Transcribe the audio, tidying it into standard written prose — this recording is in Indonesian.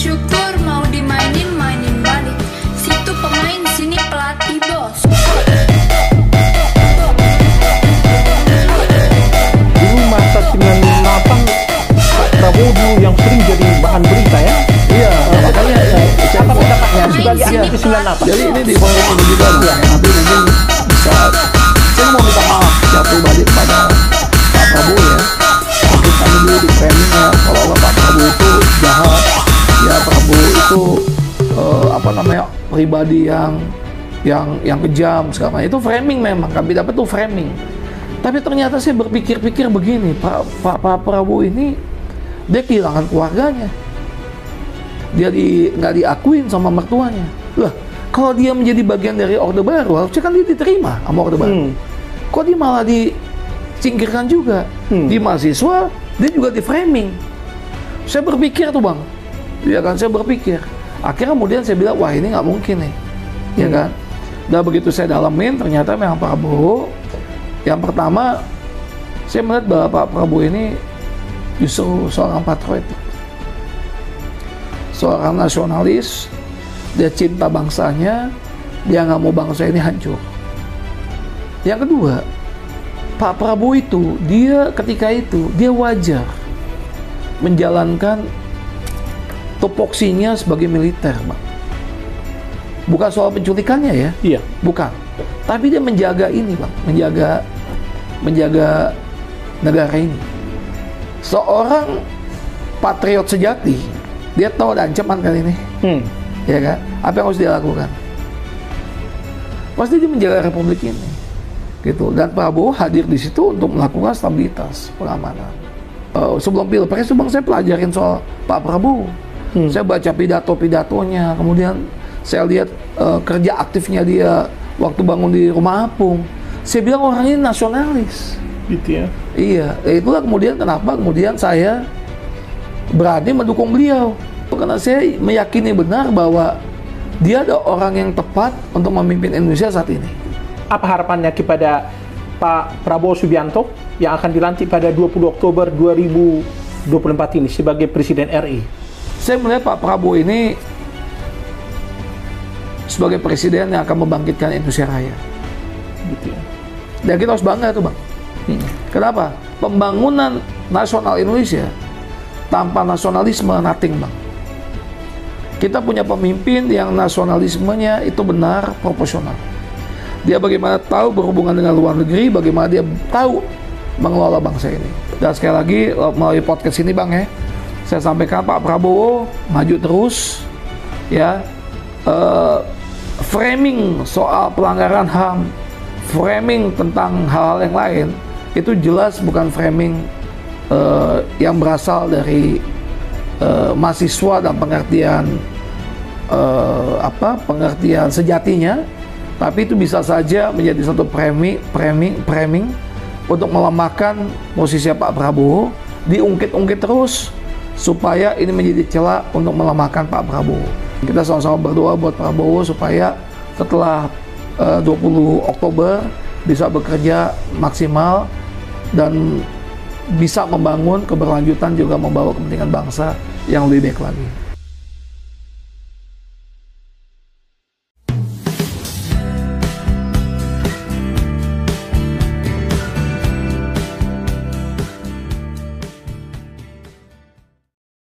syukur mau dimainin, mainin balik. Situ pemain, sini pelatih bos. Dulu masa 98 Pak Prabowo dulu yang sering jadi bahan berita ya. Iya, makanya Apa pendapatnya Pemain sebagai sini aktivis 98? jadi ini di forum ini juga ya, nanti mungkin bisa, saya mau minta maaf secara pribadi kepada Pak Prabowo ya. Mungkin kami dulu di framing ya, kalau Pak Prabowo itu jahat, ya Prabowo itu apa namanya, pribadi yang kejam segala macam. Itu framing, memang kami dapat tuh framing. Tapi ternyata saya berpikir-pikir begini, Pak Prabowo ini dia kehilangan keluarganya. Dia nggak diakuin sama mertuanya. Lah, kalau dia menjadi bagian dari Orde Baru, harusnya kan dia diterima sama Orde Baru. Kok dia malah disingkirkan juga? Di mahasiswa, dia juga di framing. Saya berpikir tuh Bang, ya kan, saya berpikir. Akhirnya kemudian saya bilang, wah ini nggak mungkin nih, ya kan. Dan begitu saya dalamin, ternyata memang Pak Prabowo, yang pertama, saya melihat bahwa Pak Prabowo ini justru seorang patriot. Seorang nasionalis, dia cinta bangsanya, dia nggak mau bangsa ini hancur. Yang kedua, Pak Prabowo itu, dia ketika itu, dia wajar menjalankan tupoksinya sebagai militer, Bang. Bukan soal penculikannya ya, Iya. bukan. Tapi dia menjaga ini, Bang, menjaga negara ini. Seorang patriot sejati, dia tahu ada ancaman kali ini, ya kan? Apa yang harus dia lakukan? Pasti dia menjaga republik ini, gitu. Dan Prabowo hadir di situ untuk melakukan stabilitas, pengamanan. Sebelum pilpres, Bang, saya pelajarin soal Pak Prabowo. Saya baca pidato-pidatonya, kemudian saya lihat kerja aktifnya dia waktu bangun di rumah apung. Saya bilang orang ini nasionalis. Gitu ya. Iya, itulah kemudian kenapa kemudian saya berani mendukung beliau. Karena saya meyakini benar bahwa dia ada orang yang tepat untuk memimpin Indonesia saat ini. Apa harapannya kepada Pak Prabowo Subianto yang akan dilantik pada 20 Oktober 2024 ini sebagai Presiden RI? Saya melihat Pak Prabowo ini sebagai presiden yang akan membangkitkan Indonesia Raya. Gitu ya. Dan kita harus bangga tuh Bang. Kenapa? Pembangunan nasional Indonesia tanpa nasionalisme nothing, Bang. Kita punya pemimpin yang nasionalismenya itu benar, proporsional. Dia bagaimana tahu berhubungan dengan luar negeri, bagaimana dia tahu mengelola bangsa ini. Dan sekali lagi melalui podcast ini Bang ya, saya sampaikan Pak Prabowo maju terus ya. Framing soal pelanggaran HAM, framing tentang hal-hal yang lain, itu jelas bukan framing yang berasal dari mahasiswa dan pengertian sejatinya, tapi itu bisa saja menjadi satu framing untuk melemahkan posisi Pak Prabowo, diungkit-ungkit terus supaya ini menjadi celah untuk melemahkan Pak Prabowo. Kita sama-sama berdoa buat Prabowo supaya setelah 20 Oktober bisa bekerja maksimal dan bisa membangun keberlanjutan, juga membawa kepentingan bangsa yang lebih baik lagi.